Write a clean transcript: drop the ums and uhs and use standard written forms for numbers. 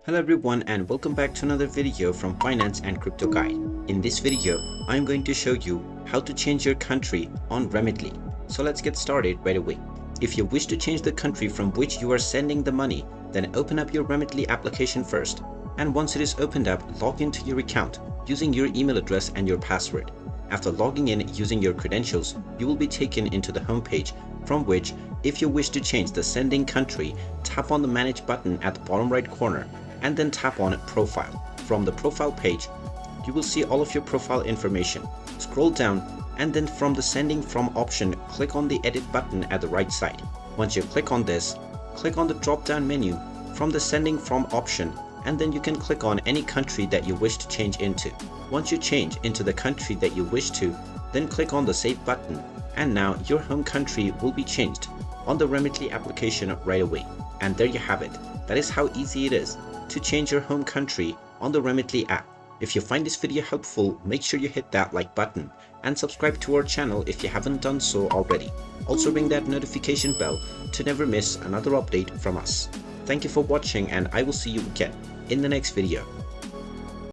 Hello everyone and welcome back to another video from Finance and Crypto Guide. In this video, I'm going to show you how to change your country on Remitly. So let's get started right away. If you wish to change the country from which you are sending the money, then open up your Remitly application first. And once it is opened up, log into your account using your email address and your password. After logging in using your credentials, you will be taken into the home page from which, if you wish to change the sending country, tap on the Manage button at the bottom right corner and then tap on Profile. From the Profile page, you will see all of your profile information. Scroll down and then from the Sending From option, click on the Edit button at the right side. Once you click on this, click on the drop-down menu from the Sending From option and then you can click on any country that you wish to change into. Once you change into the country that you wish to, then click on the Save button and now your home country will be changed on the Remitly application right away. And there you have it. That is how easy it is to change your home country on the Remitly app. If you find this video helpful, make sure you hit that like button and subscribe to our channel if you haven't done so already. Also ring that notification bell to never miss another update from us. Thank you for watching and I will see you again in the next video.